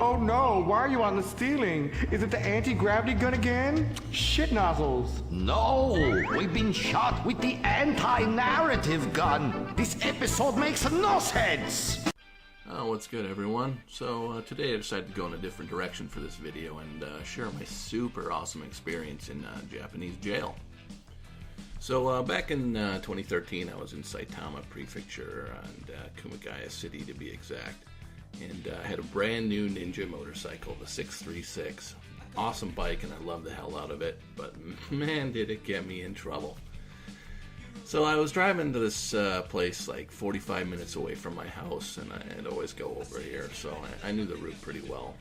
Oh no, why are you on the ceiling? Is it the anti-gravity gun again? Shit nozzles. No, we've been shot with the anti-narrative gun. This episode makes no sense. Oh, what's good, everyone? So today I decided to go in a different direction for this video and share my super awesome experience in Japanese jail. So back in 2013, I was in Saitama Prefecture and Kumagaya City to be exact. And I had a brand new Ninja motorcycle, the 636. Awesome bike, and I loved the hell out of it, but man, did it get me in trouble. So I was driving to this place like 45 minutes away from my house, and I'd always go over here, so I knew the route pretty well,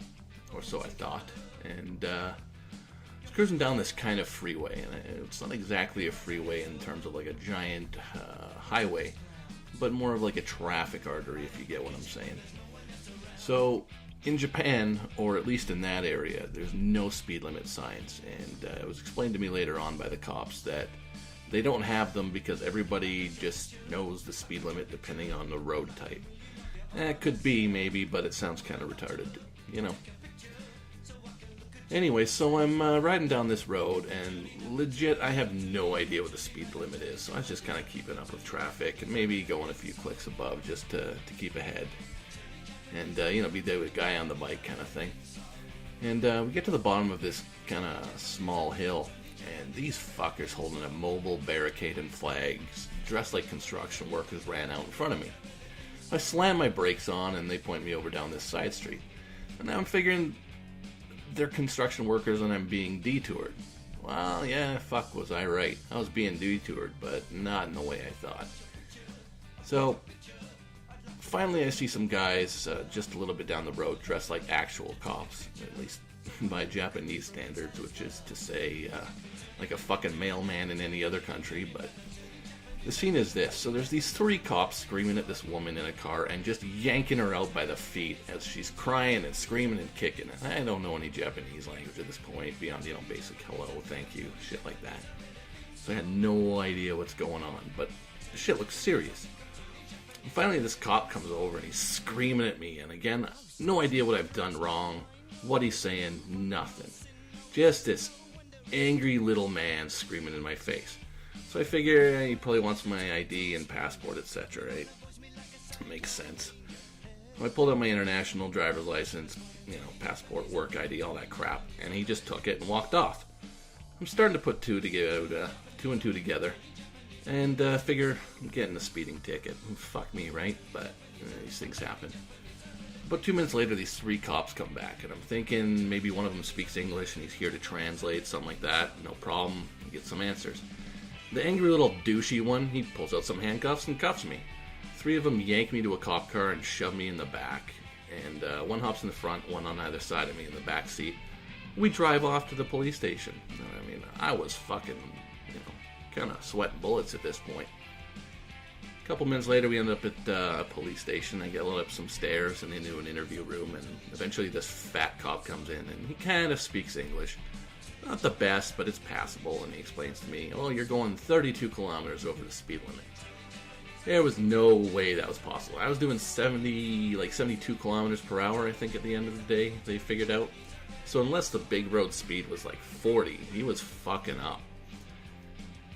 or so I thought. And I was cruising down this kind of freeway, and it's not exactly a freeway in terms of like a giant highway, but more of like a traffic artery, if you get what I'm saying. So in Japan, or at least in that area, there's no speed limit signs, and it was explained to me later on by the cops that they don't have them because everybody just knows the speed limit depending on the road type. It could be, maybe, but it sounds kind of retarded, you know. Anyway, so I'm riding down this road, and legit, I have no idea what the speed limit is, so I was just kind of keeping up with traffic, and maybe going a few clicks above just to keep ahead. And, you know, be there with a guy on the bike kind of thing. And we get to the bottom of this kind of small hill, and these fuckers holding a mobile barricade and flags, dressed like construction workers, ran out in front of me. I slam my brakes on, and they point me over down this side street. And now I'm figuring they're construction workers and I'm being detoured. Well, yeah, fuck was I right. I was being detoured, but not in the way I thought. So finally I see some guys just a little bit down the road dressed like actual cops, at least by Japanese standards, which is to say like a fucking mailman in any other country. But the scene is this. So there's these three cops screaming at this woman in a car and just yanking her out by the feet as she's crying and screaming and kicking. And I don't know any Japanese language at this point beyond, you know, basic hello, thank you, shit like that. So I had no idea what's going on, but the shit looks serious. And finally this cop comes over and he's screaming at me, and again, no idea what I've done wrong, what he's saying, nothing. Just this angry little man screaming in my face. So I figure he probably wants my ID and passport, etc., right? Makes sense. I pulled out my international driver's license, you know, passport, work ID, all that crap, and he just took it and walked off. I'm starting to put two and two together, and figure I'm getting a speeding ticket. Fuck me, right? But these things happen. About 2 minutes later, these three cops come back, and I'm thinking maybe one of them speaks English and he's here to translate, something like that. No problem. Get some answers. The angry little douchey one, he pulls out some handcuffs and cuffs me. Three of them yank me to a cop car and shove me in the back. And one hops in the front, one on either side of me in the back seat. We drive off to the police station. I mean, I was fucking, you know, kind of sweating bullets at this point. A couple minutes later, we end up at a police station. I get up some stairs and into an interview room, and eventually this fat cop comes in, and he kind of speaks English. Not the best, but it's passable, and he explains to me, oh, you're going 32 kilometers over the speed limit. There was no way that was possible. I was doing 72 kilometers per hour, I think, at the end of the day, they figured out. So unless the big road speed was like 40, he was fucking up.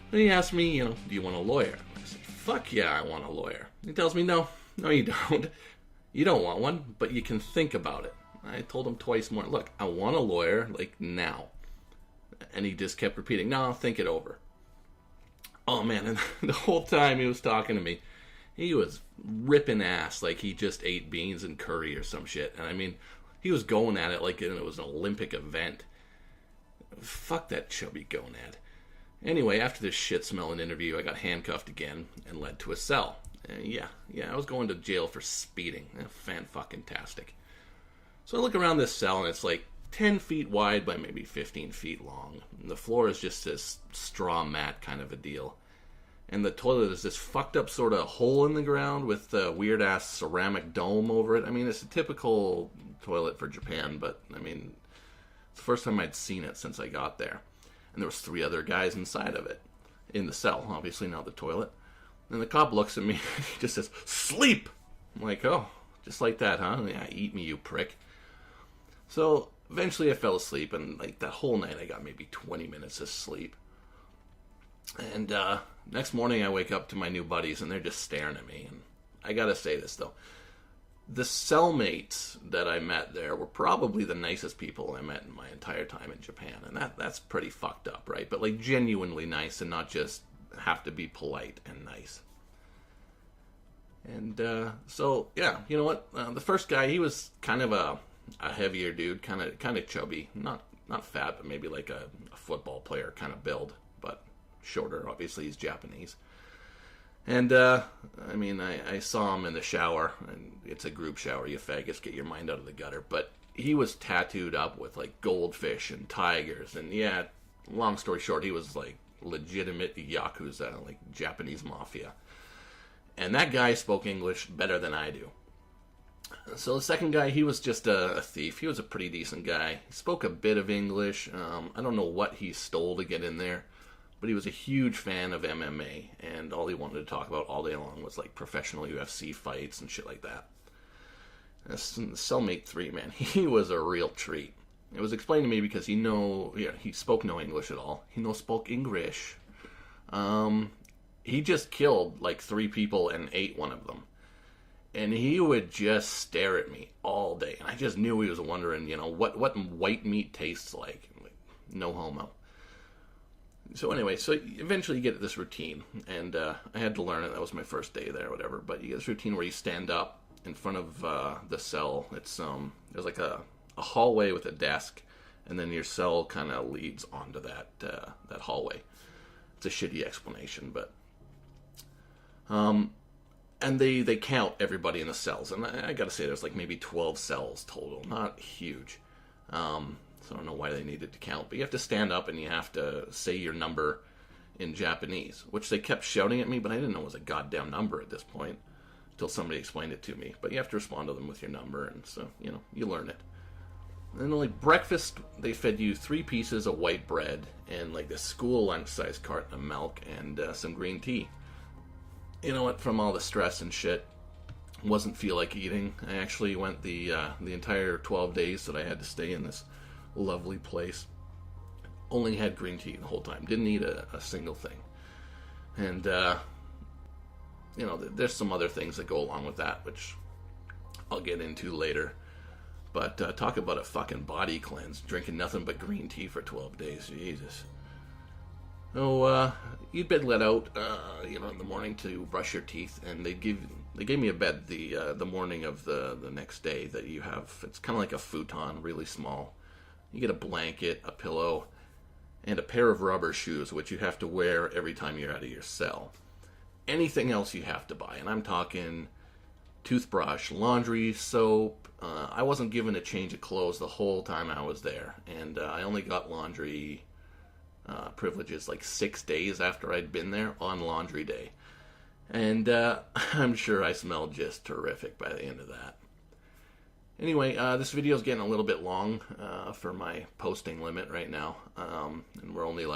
Then he asked me, you know, do you want a lawyer? I said, fuck yeah, I want a lawyer. He tells me, no, you don't. You don't want one, but you can think about it. I told him twice more, look, I want a lawyer, like, now. And he just kept repeating, no, think it over. Oh man, and the whole time he was talking to me, he was ripping ass like he just ate beans and curry or some shit. And I mean, he was going at it like it was an Olympic event. Fuck that chubby gonad. Anyway, after this shit-smelling interview, I got handcuffed again and led to a cell. Yeah, I was going to jail for speeding. Fan-fucking-tastic. So I look around this cell, and it's like 10 feet wide by maybe 15 feet long. And the floor is just this straw mat kind of a deal. And the toilet is this fucked up sort of hole in the ground with a weird-ass ceramic dome over it. I mean, it's a typical toilet for Japan, but, I mean, it's the first time I'd seen it since I got there. And there was 3 other guys inside of it. In the cell, obviously, not the toilet. And the cop looks at me and he just says, sleep! I'm like, oh, just like that, huh? Yeah, eat me, you prick. So eventually I fell asleep, and like that whole night I got maybe 20 minutes of sleep. And next morning I wake up to my new buddies, and they're just staring at me. And I gotta say this though. The cellmates that I met there were probably the nicest people I met in my entire time in Japan. And that's pretty fucked up, right? But like genuinely nice, and not just have to be polite and nice. And so, yeah, you know what? The first guy, he was kind of a heavier dude, kind of chubby. Not fat, but maybe like a football player kind of build, but shorter. Obviously, he's Japanese. And, I mean, I saw him in the shower, and it's a group shower, you faggots, get your mind out of the gutter. But he was tattooed up with, like, goldfish and tigers. And, yeah, long story short, he was, like, legitimate Yakuza, like, Japanese mafia. And that guy spoke English better than I do. So the second guy, he was just a thief. He was a pretty decent guy. He spoke a bit of English. I don't know what he stole to get in there. But he was a huge fan of MMA, and all he wanted to talk about all day long was like professional UFC fights and shit like that. And cellmate 3, man, he was a real treat. It was explained to me because he spoke no English at all. He no spoke English. He just killed like 3 people and ate one of them. And he would just stare at me all day. And I just knew he was wondering, what white meat tastes like. No homo. So anyway, so eventually you get this routine, and I had to learn it. That was my first day there, or whatever. But you get this routine where you stand up in front of the cell. It's there's like a hallway with a desk, and then your cell kind of leads onto that hallway. It's a shitty explanation, but and they count everybody in the cells, and I gotta say there's like maybe 12 cells total, not huge. So I don't know why they needed to count, but you have to stand up and you have to say your number in Japanese, which they kept shouting at me, but I didn't know it was a goddamn number at this point until somebody explained it to me. But you have to respond to them with your number, and so, you learn it. And then, like, breakfast, they fed you 3 pieces of white bread and, like, a school lunch-size carton of milk and some green tea. You know what? From all the stress and shit, wasn't feel like eating. I actually went the entire 12 days that I had to stay in this lovely place. Only had green tea the whole time. Didn't eat a single thing. And, there's some other things that go along with that, which I'll get into later. But talk about a fucking body cleanse. Drinking nothing but green tea for 12 days. Jesus. So, you'd been let out, in the morning to brush your teeth, and they gave me a bed the morning of the next day that you have. It's kind of like a futon, really small. You get a blanket, a pillow, and a pair of rubber shoes, which you have to wear every time you're out of your cell. Anything else you have to buy, and I'm talking toothbrush, laundry, soap. I wasn't given a change of clothes the whole time I was there, and I only got laundry privileges like 6 days after I'd been there on laundry day. And I'm sure I smelled just terrific by the end of that. Anyway, this video is getting a little bit long for my posting limit right now. And we're only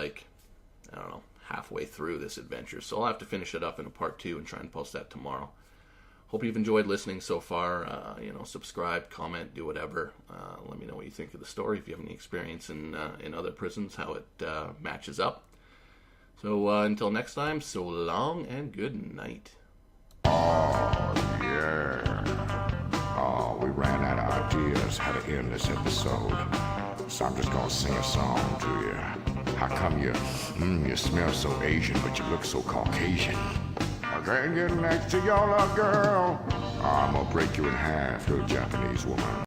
halfway through this adventure. So I'll have to finish it up in a part 2 and try and post that tomorrow. Hope you've enjoyed listening so far. Subscribe, comment, do whatever. Let me know what you think of the story. If you have any experience in other prisons, how it matches up. So until next time, so long and good night. Oh, yeah. Oh, we ran out of ideas how to end this episode. So I'm just gonna sing a song to you. How come you smell so Asian, but you look so Caucasian? I can't get next to your little girl. I'm gonna break you in half to a Japanese woman.